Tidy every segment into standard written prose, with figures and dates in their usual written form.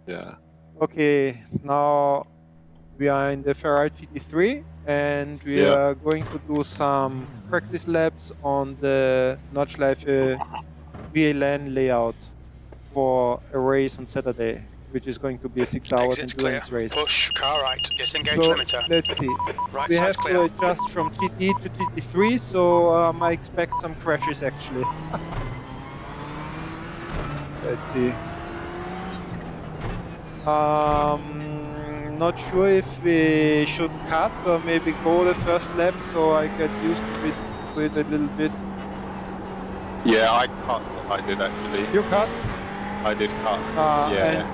Yeah. Okay, now we are in the Ferrari GT3 and we Yeah. are going to do some practice laps on the Nordschleife VLN layout for a race on Saturday, which is going to be a 6 hours Exit's clear. endurance race. Push, car right, disengage So limiter. let's see. Right We side's have to clear. adjust from GT to GT3, so I expect some crashes actually. Let's see. Not sure if we should cut or maybe go the first lap so I get used to it a little bit. Yeah, I cut. I did actually. You cut? I did cut. And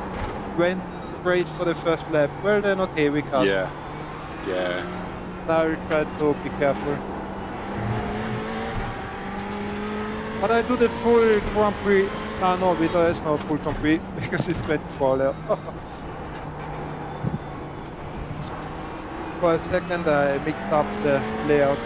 went straight for the first lap. Well then, okay, we cut. Yeah. Yeah. Now we try to be careful. But I do the full Grand Prix. No, there's no full Grand Prix because it's 24 lap. For a second I mixed up the layout.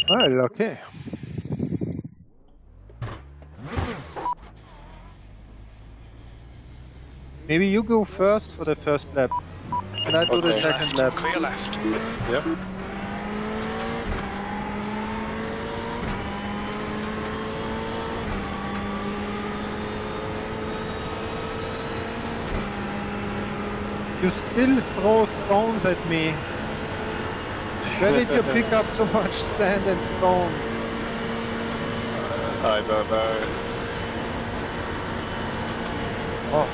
Well, okay. Maybe you go first for the first lap, and I do the second lap. Clear left. Yep. You still throw stones at me. Where did you pick up so much sand and stone? I don't know. Oh.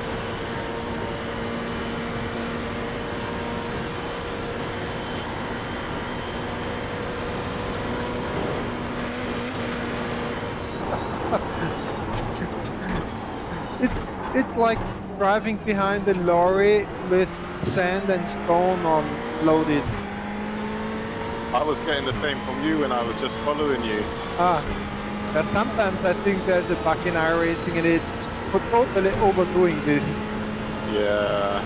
It's like driving behind a lorry with sand and stone on loaded. I was getting the same from you when I was just following you. Yeah, sometimes I think there's a bug in iRacing and it's totally overdoing this. Yeah.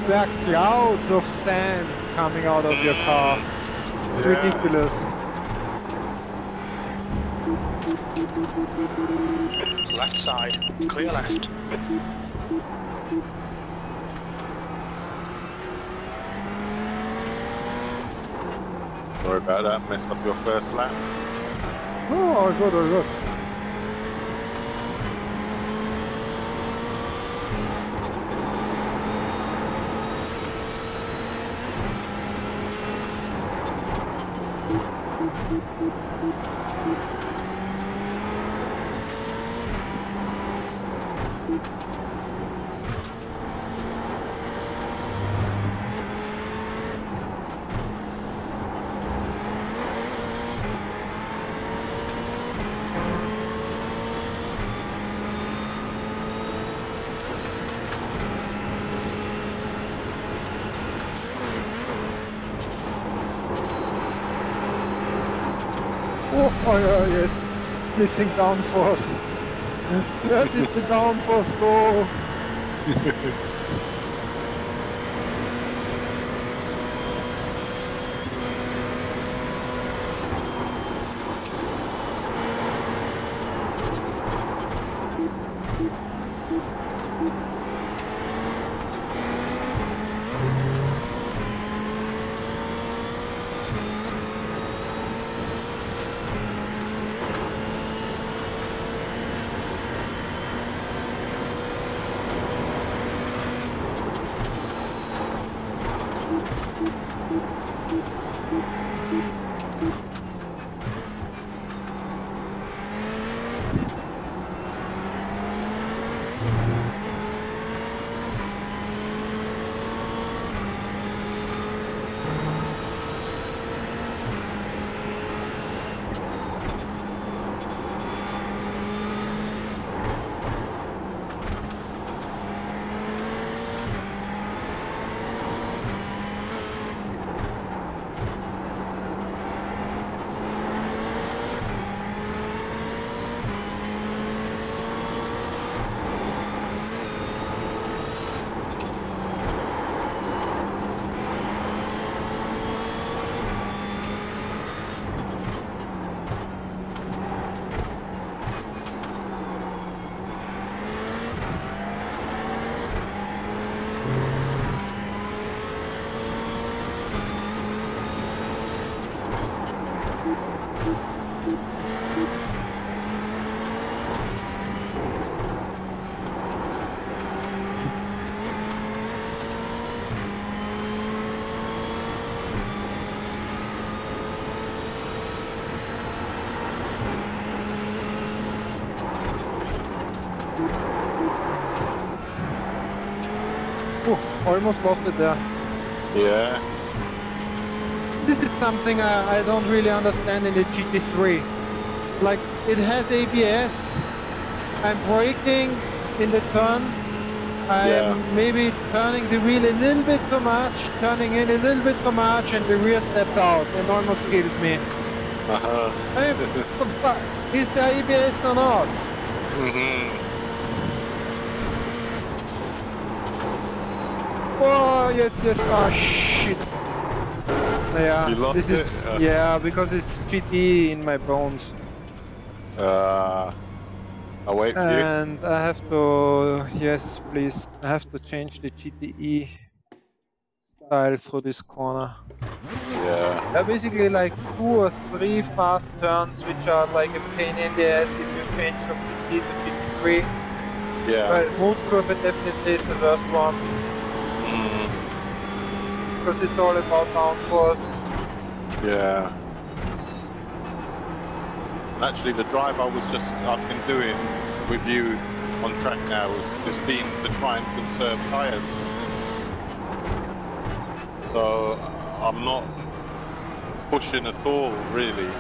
There are clouds of sand coming out of your car. Yeah. Ridiculous. Left side, clear left. Sorry about that, messed up your first lap. Oh, all good, all good. Oh, yes. missing downforce. Where did the downforce go? Almost lost it there. Yeah. This is something I don't really understand in the GT3. Like, it has ABS. I'm braking in the turn. I'm maybe turning the wheel a little bit too much, turning in a little bit too much, and the rear steps out and almost kills me. Is there ABS or not? Oh, yes, oh shit. Yeah, You lost this is, it? yeah, because it's GT in my bones. I'll wait for you. And I have to, yes, please, I have to change the GTE style through this corner. Yeah. There are basically like 2 or 3 fast turns which are like a pain in the ass if you change from GT to GT3. Yeah. Well, mood curve definitely is the worst one. Because it's all about downforce. Yeah. Actually, the drive I've been doing with you on track now has been to try and conserve tyres. So I'm not pushing at all, really.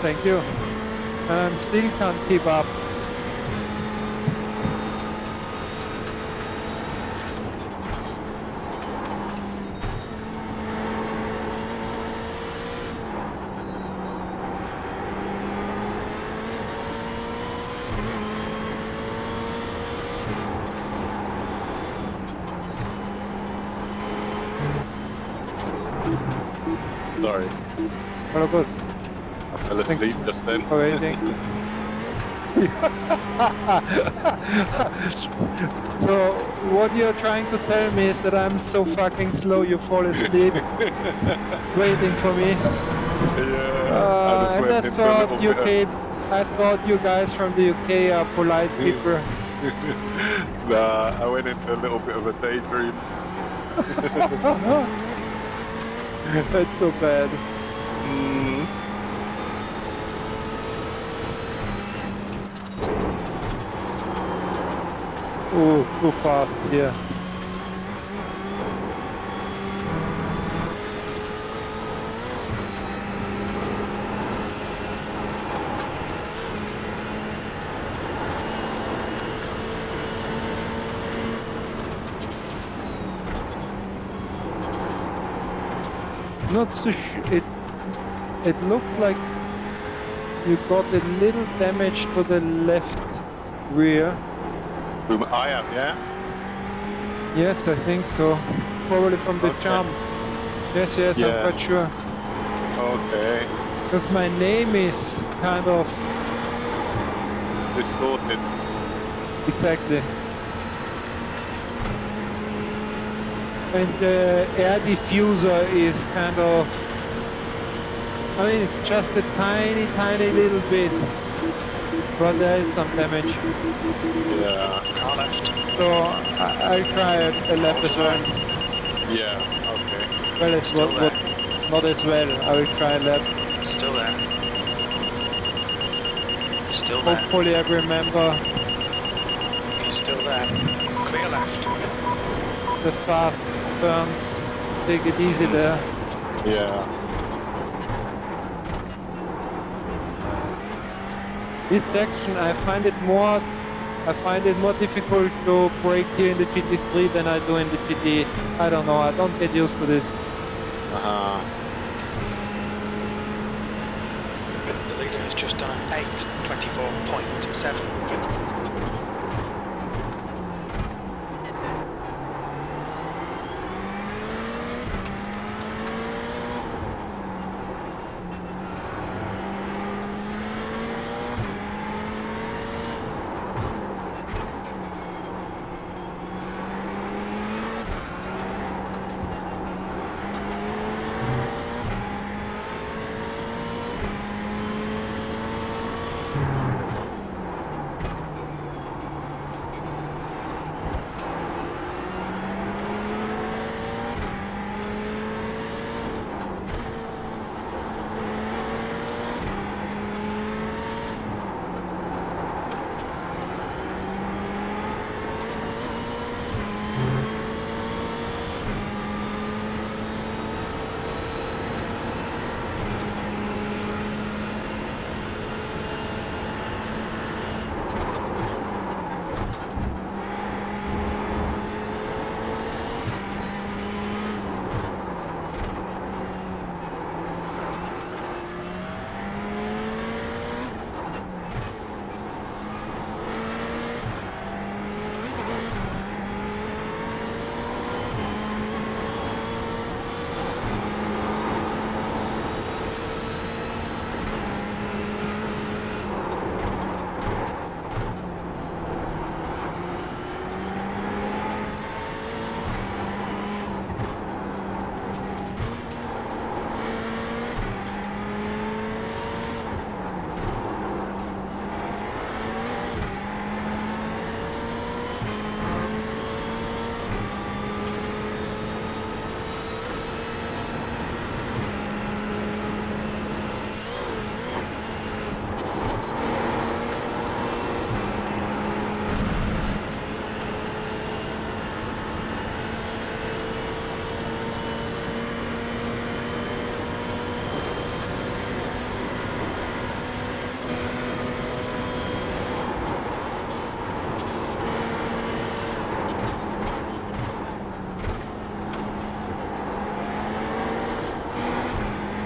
Thank you. And I still can't keep up. Sorry. Hello, good. I fell asleep just then. For waiting. So, what you're trying to tell me is that I'm so fucking slow you fall asleep waiting for me. Yeah. And I thought you guys from the UK are polite people. Nah, I went into a little bit of a daydream. That's so bad. Oh, too fast here. Not so It looks like you got a little damage to the left rear. Whom I am, yeah? Yes, I think so. Probably from the jump. Yes, yes, Yeah. I'm quite sure. Okay. Because my name is kind of... Distorted. Exactly. And the air diffuser is kind of... I mean, it's just a tiny, tiny little bit. But there is some damage. Yeah. Car left. So I'll try a lap as well. Yeah, okay. Well, it's Still not as well. I will try a lap. Still there. Still there. Hopefully I remember He's still there. Clear left. the fast turns. Take it easy there. Yeah. This section I find it more difficult to brake here in the GT3 than I do in the GT. I don't know, I don't get used to this. The leader has just done 8:24.7.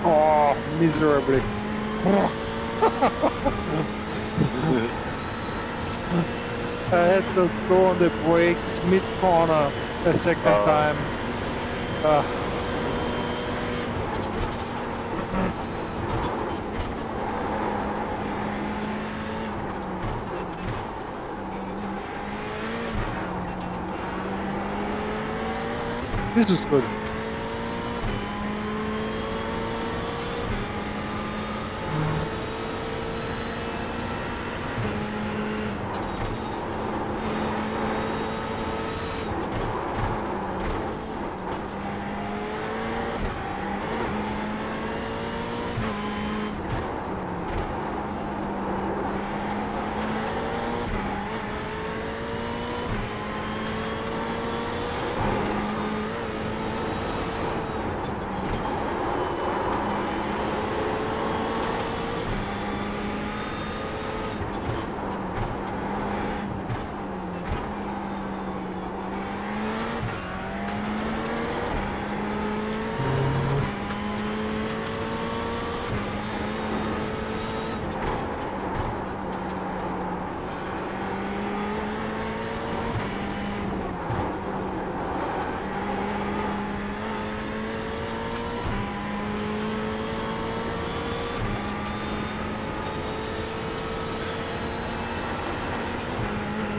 Oh, miserably. I had to go on the brakes mid-corner a second time. This is good.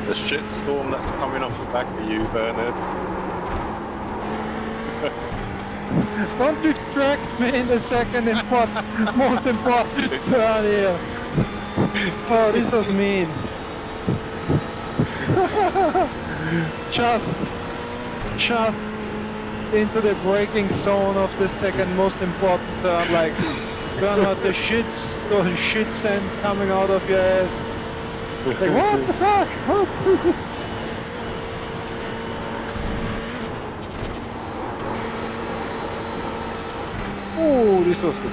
The shitstorm that's coming off the back of you, Bernard. Don't distract me in the second most important turn here. Oh, this was mean. just into the braking zone of the second most important turn, like Bernard, the shit sand coming out of your ass. Like, what the fuck? Oh, this was good.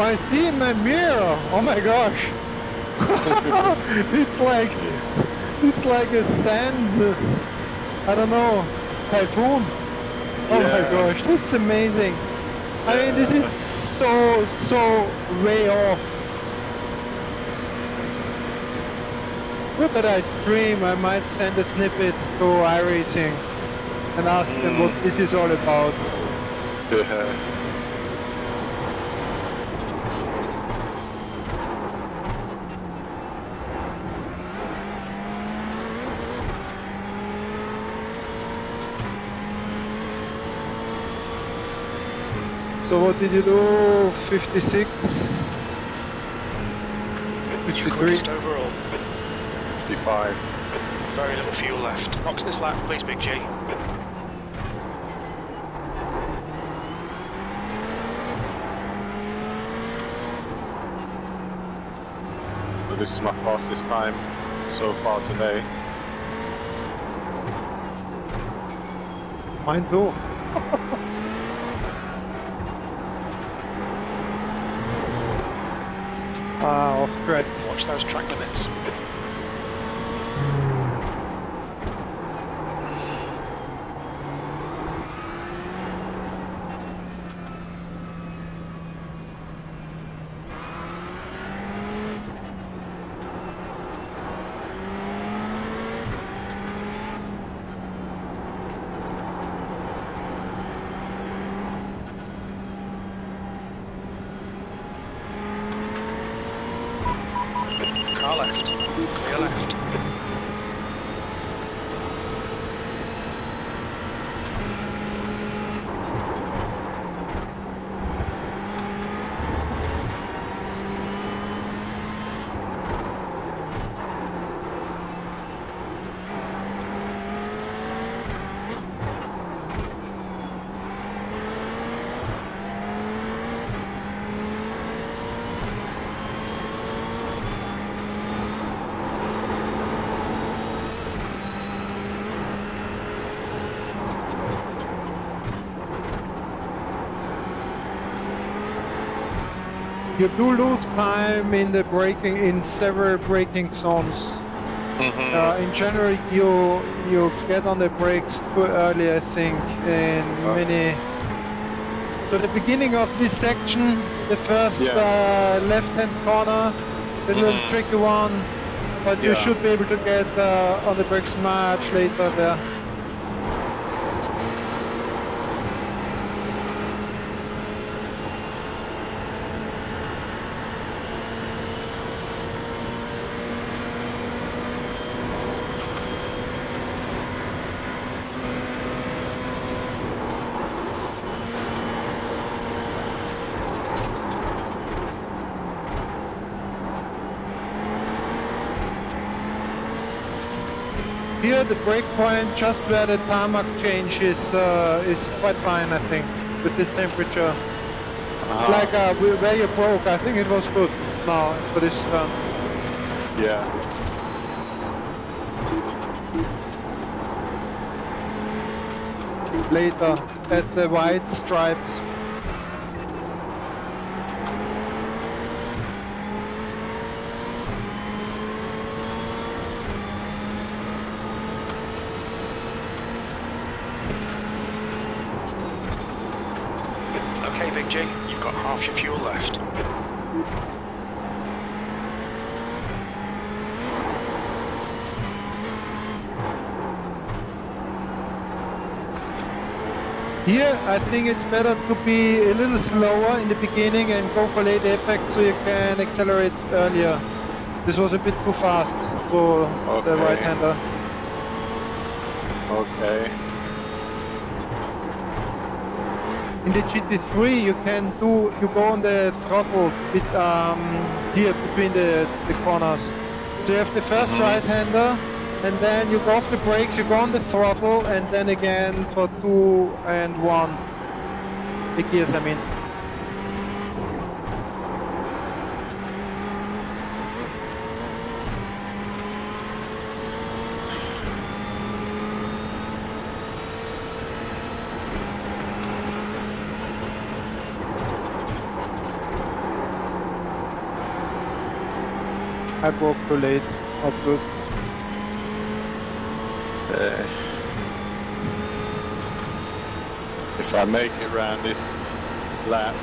I see in my mirror. Oh my gosh. it's like a sand, I don't know, typhoon. Oh my gosh, that's amazing. I mean, this is so way off. Good that I stream. I might send a snippet to iRacing and ask them what this is all about. So what did you do? 56? 53? Overall. 55. Very little fuel left. Box this lap, please, Big G. So this is my fastest time so far today. Mine too. Off track. Watch those track limits. Car left. you do lose time in the braking, in several braking zones. In general, you get on the brakes too early, I think, in many. So the beginning of this section, the first left-hand corner, the little tricky one, but you should be able to get on the brakes much later there. Here the brake point, just where the tarmac change is quite fine, I think, with this temperature. Like where you broke, I think it was good now for this turn. Yeah. Later, at the white stripes. Okay, Big G, you've got half your fuel left. Here, I think it's better to be a little slower in the beginning and go for late apex so you can accelerate earlier. This was a bit too fast for the right-hander. Okay. In the GT3, you go on the throttle bit, here between the corners. So you have the first right-hander, and then you go off the brakes, you go on the throttle, and then again for 2 and 1. The gears, I mean. I broke too late, not good. If I make it around this lap,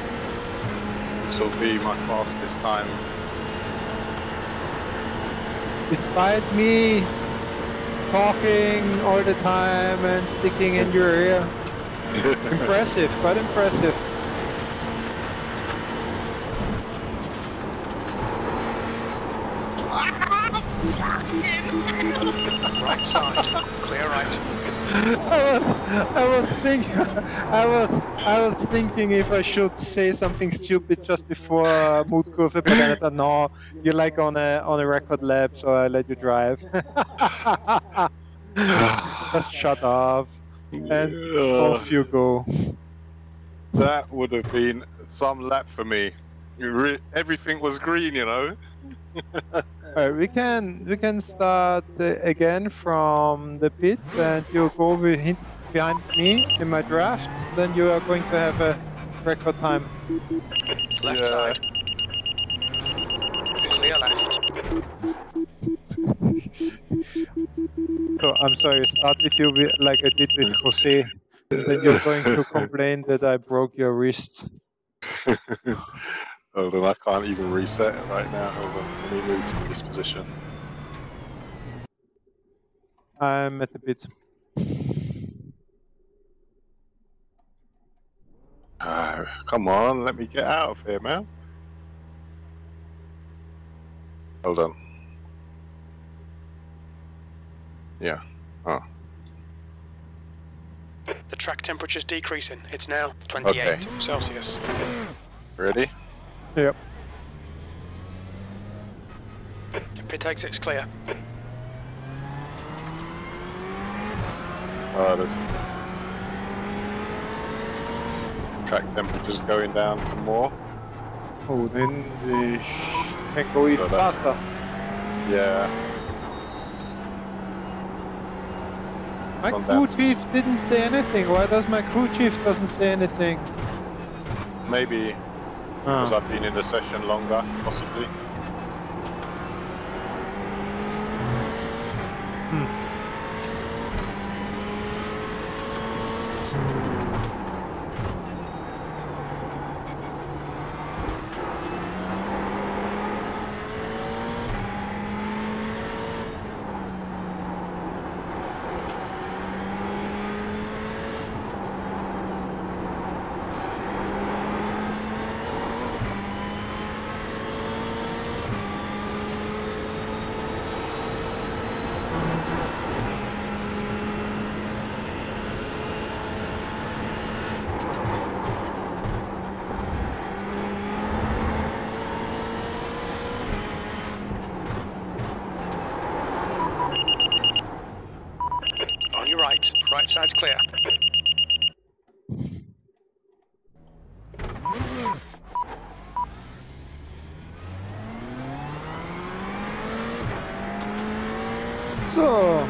this will be my fastest time. Despite me talking all the time and sticking in your ear. Impressive, quite impressive. Right side, clear right. I was thinking if I should say something stupid just before mood curve, but then I thought, no, you're like on a record lap, so I let you drive. Just shut up and off you go. That would have been some lap for me. Everything was green, you know. Alright, we can start again from the pits, and you go behind me in my draft. Then you are going to have a record time. Left side. Clear left. So I'm sorry, start with you like I did with Jose. Then you're going to complain that I broke your wrists. Hold on, I can't even reset it right now. Hold on, let me move from this position. I'm at the pit. Come on, let me get out of here, man. Hold on. Yeah. Oh. The track temperature's decreasing. It's now 28 Celsius. Ready? Yep. Pit exit's clear. The track temperature's going down some more. Oh, then we can go even faster. Yeah. My crew chief didn't say anything. Why does my crew chief doesn't say anything? Maybe because I've been in the session longer, possibly. Right side's clear. So.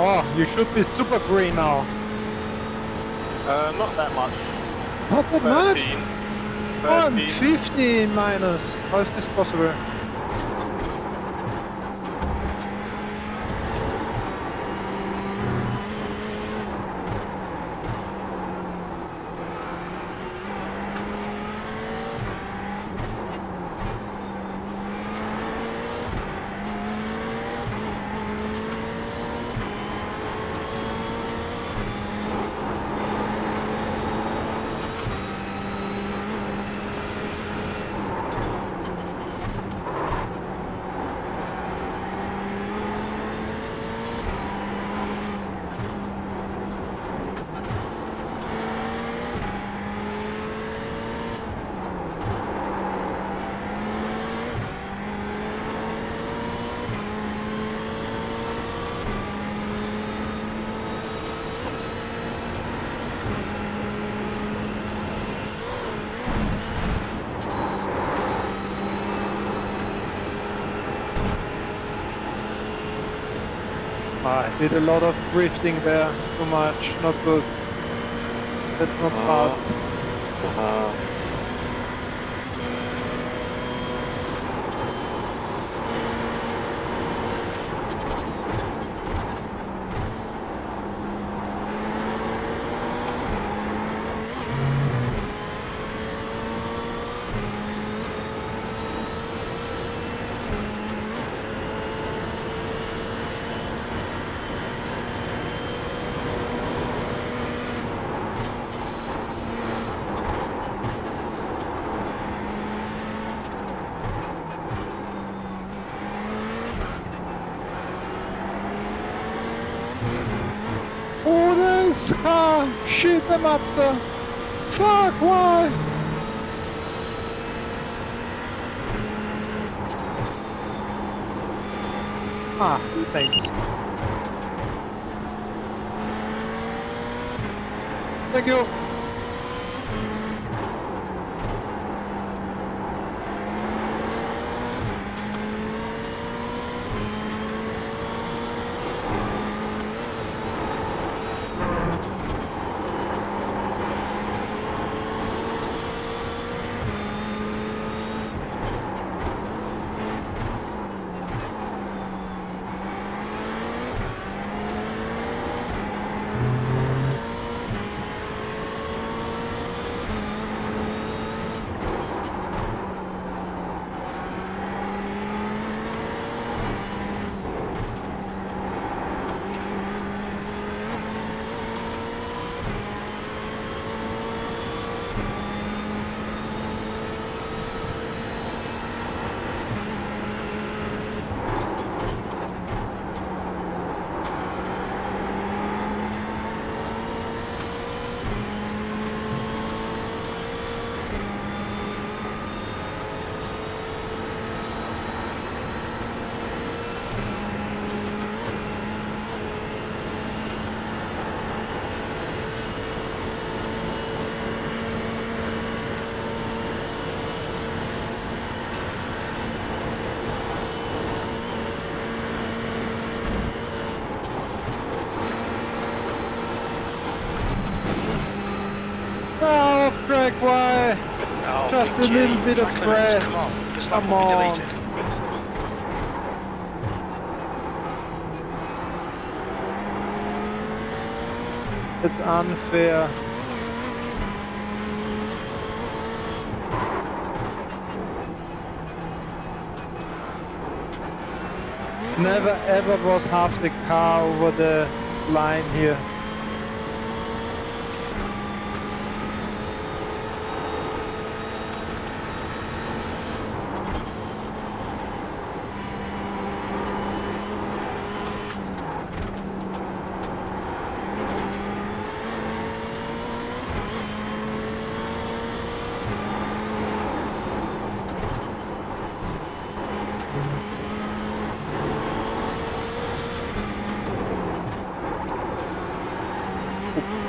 Oh, you should be super green now. Not that much. Not that 13. much? Oh, I'm 15 minus. How is this possible? I did a lot of drifting there, too much, not good. That's not fast. Oh, there's car! Shit, the Mazda! Fuck, why? Ah, thanks. Thank you. Track, why? Oh, Just a little bit of stress. Come on, this Come will be on. deleted. It's unfair. Never ever was half the car over the line here.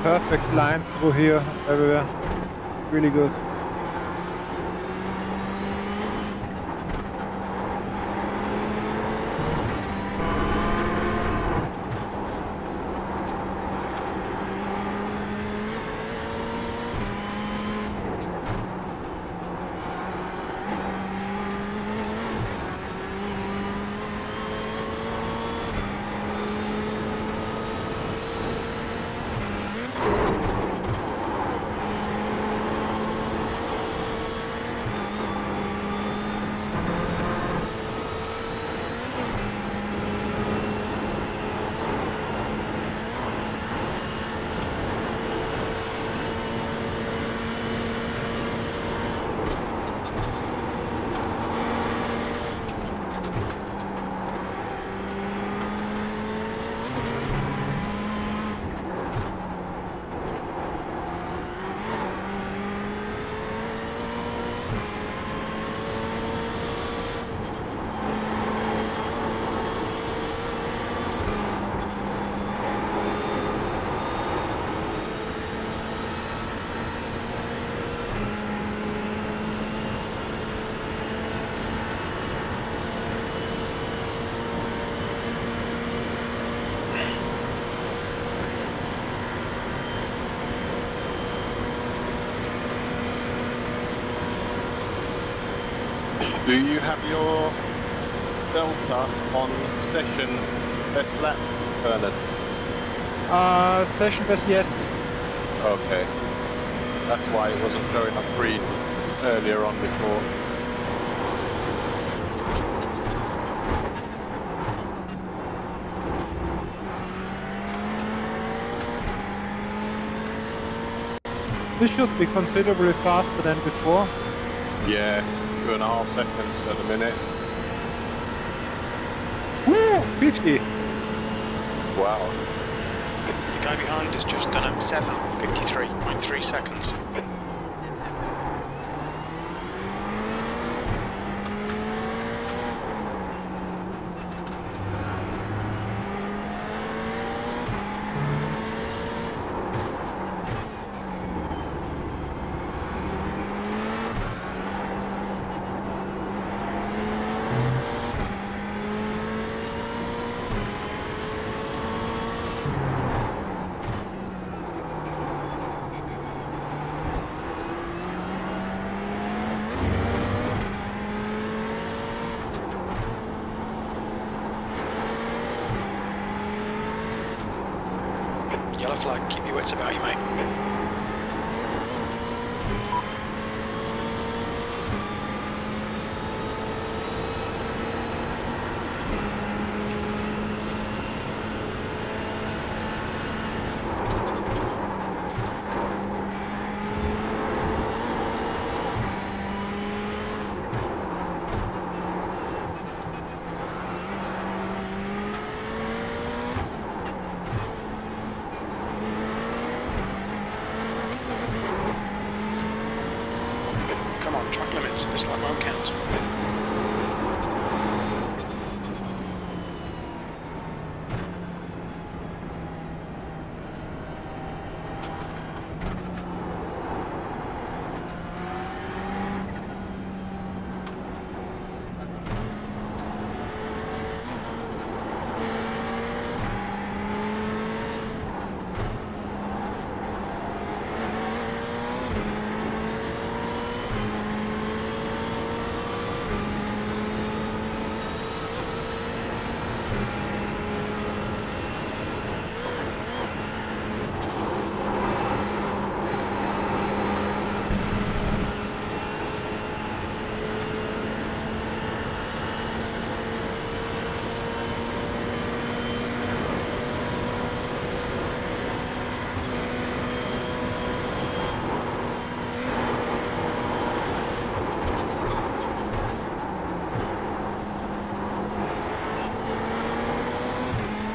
Perfect line through here, everywhere. Really good. Do you have your delta on session best lap, Bernard? Session best, yes. Okay. That's why it wasn't showing up green earlier on before. This should be considerably faster than before. Yeah, 2.5 seconds at the minute. Woo! 50! Wow. The guy behind has just done a 7:53.3 seconds. wits about you, mate. Come on, track limits. This lap won't count.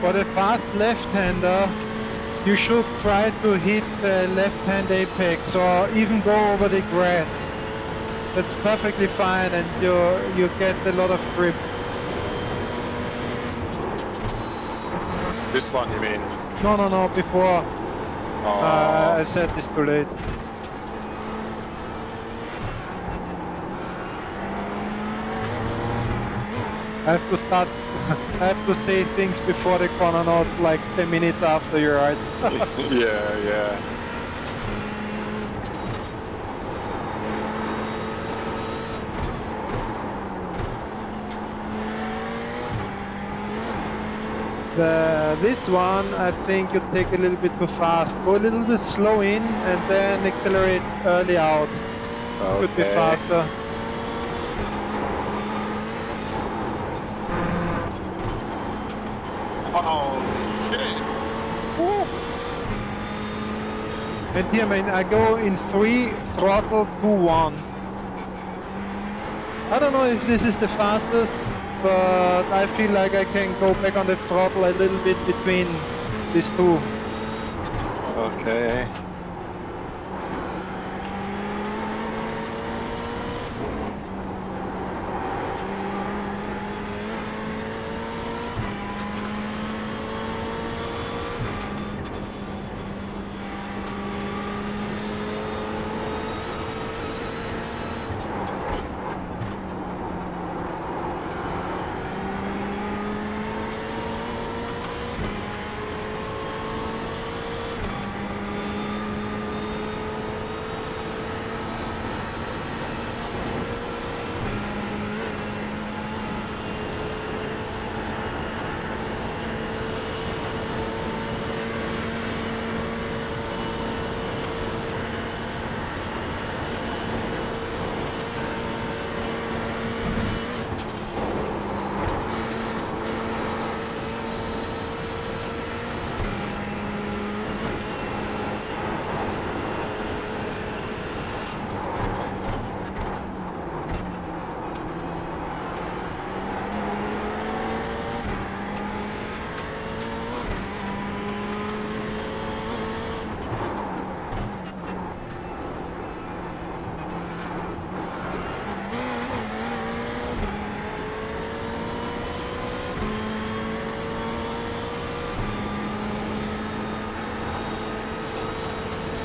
For the fast left-hander, you should try to hit the left-hand apex or even go over the grass. That's perfectly fine and you get a lot of grip. This one, you mean? No, before. Oh. I said this too late. I have to start. I have to say things before the corner, not like 10 minutes after you ride. Yeah. This one, I think you take a little bit too fast. Go a little bit slow in and then accelerate early out. Okay. Could be faster. Oh shit! Woo. And here, man, I go in 3, throttle 2, 1. I don't know if this is the fastest, but I feel like I can go back on the throttle a little bit between these two. Okay.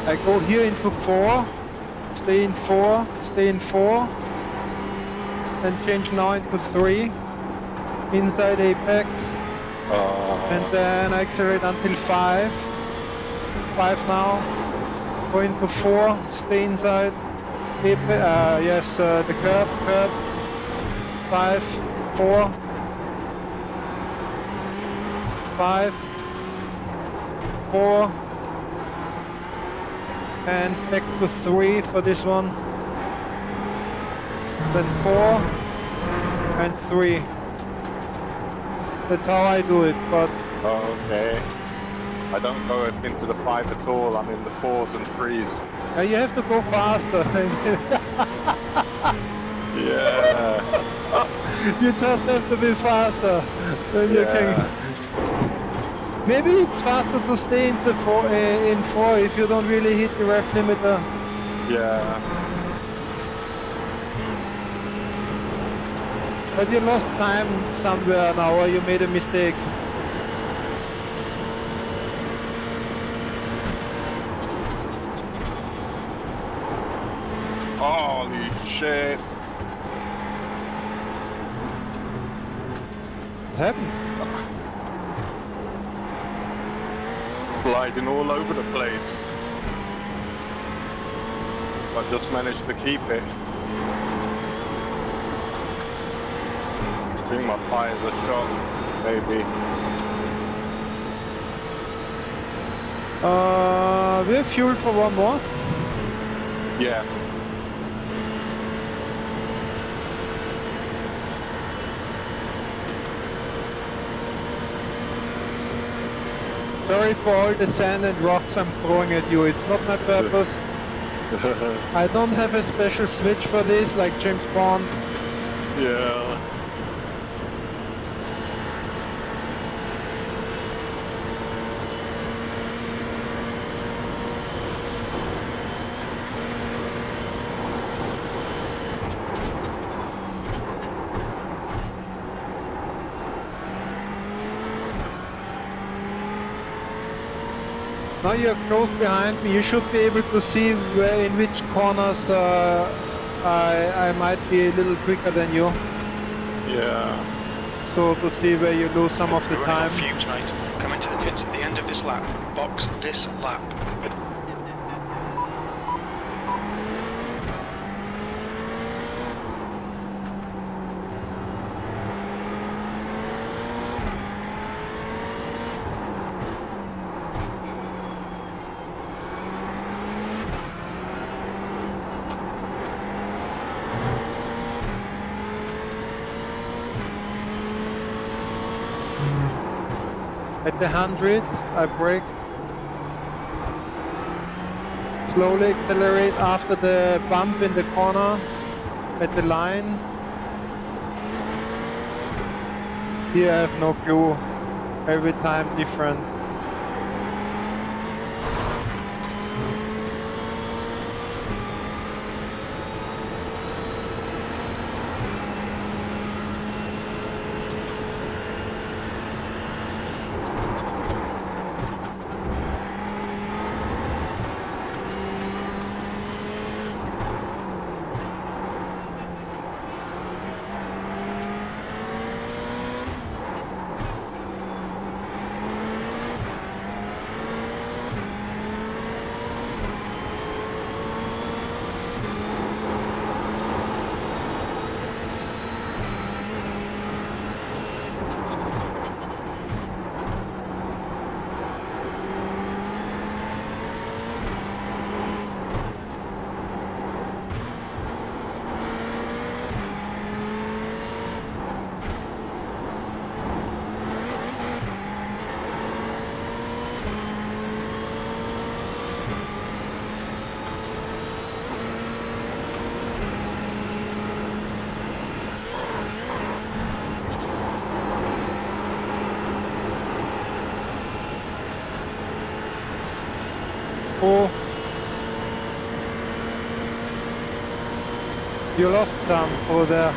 I go here into 4, stay in 4, stay in 4, and change now into 3, inside apex, and then I accelerate until 5, 5 now, go into 4, stay inside, apex, the curb, 5, 4, 5, 4, and back to 3 for this one. Then 4 and 3. That's how I do it, but... Okay. I don't go into the 5 at all, I'm in the 4s and 3s. You have to go faster. Yeah. You just have to be faster. Then you can... Maybe it's faster to stay in the 4 if you don't really hit the ref limiter. Yeah. But you lost time somewhere now, or you made a mistake. Holy shit. What happened? Gliding all over the place. I just managed to keep it. I think my tires are shot, maybe. We have fuel for one more. Yeah. Sorry for all the sand and rocks I'm throwing at you. It's not my purpose. I don't have a special switch for this, like James Bond. Yeah. Now you're close behind me. You should be able to see where, in which corners I might be a little quicker than you. Yeah. So to see where you lose some of the We're time. running on fumes, mate. Come into the pits at the end of this lap. Box this lap. At the 100, I brake. Slowly accelerate after the bump in the corner. At the line. Here I have no clue. Every time different. Oh, you lost some through there.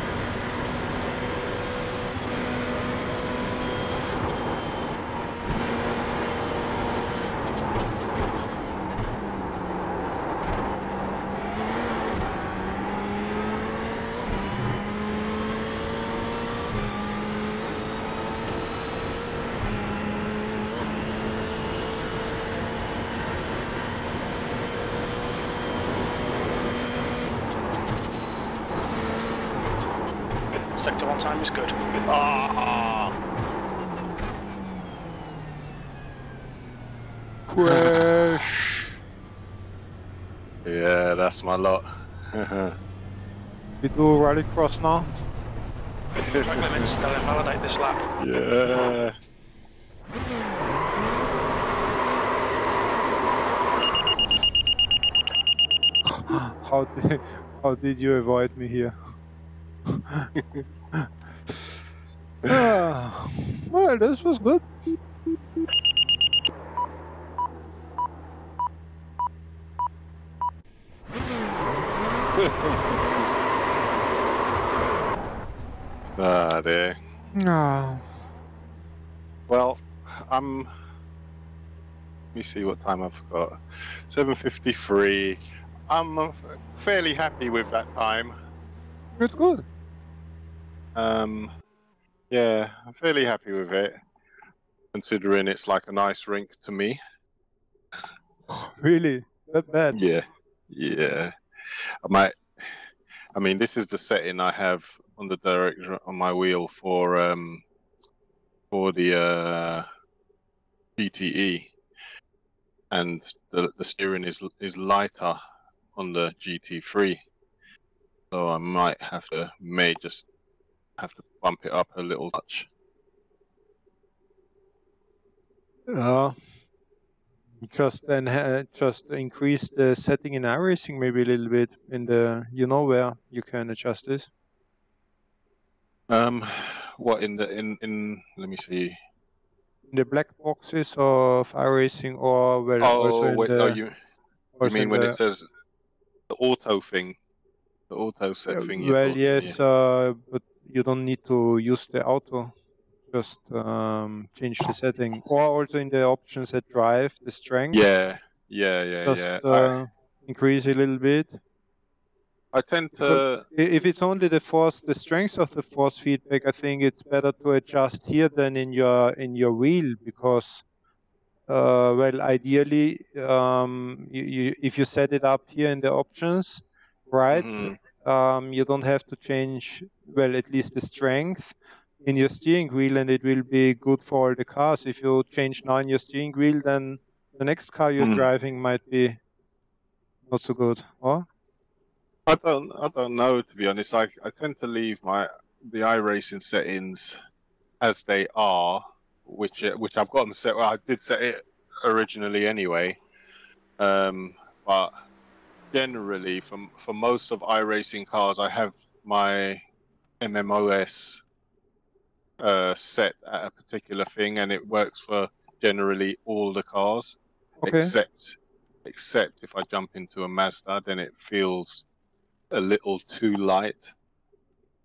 Sector 1 time is good. Crash. Yeah, that's my lot. We do rallycross now. Track limits, they'll invalidate this lap. Yeah. How did you avoid me here? Well, this was good. Ah, dear. No. Well, let me see what time I've got. 7:53. I'm fairly happy with that time. It's good. Yeah, I'm fairly happy with it, considering it's like a nice rink to me. Really? That bad? Yeah, yeah. I mean, this is the setting I have on the director on my wheel for the GTE, and the steering is lighter on the GT3, so I may just have to bump it up a little touch. Just then just increase the setting in iRacing maybe a little bit in the, you know, where you can adjust this. What in let me see. In the black boxes of iRacing, or well, also in wait, the. no, you mean when it says the auto thing, the auto set thing you're Well, talking? yes, Yeah. but you don't need to use the auto. Just change the setting, or also in the options at drive, the strength. Yeah. Just increase a little bit. I tend Because to. if it's only the strength of the force feedback, I think it's better to adjust here than in your wheel, because well, ideally, if you set it up here in the options, right, you don't have to change, well, at least the strength in your steering wheel, and it will be good for all the cars. If you change now in your steering wheel, then the next car you're driving might be not so good, or? I don't know, to be honest. I tend to leave the iRacing settings as they are, which I've got them set. Well, I did set it originally anyway, but generally, for most of iRacing cars, I have my MMOS set at a particular thing, and it works for generally all the cars, Okay. except if I jump into a Mazda, then it feels a little too light,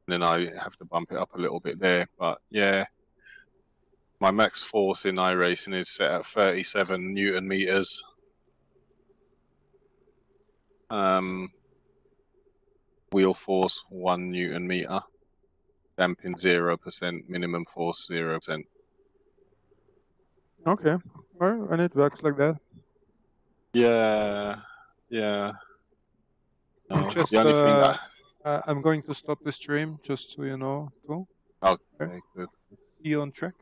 and then I have to bump it up a little bit there. But yeah, my max force in iRacing is set at 37 Newton meters. Wheel force 1 Newton meter. Damping 0%. Minimum force 0%. Okay, well, and it works like that. Yeah. No, Just, the only thing I'm going to stop the stream, just so you know, too. Okay, good. See you on track.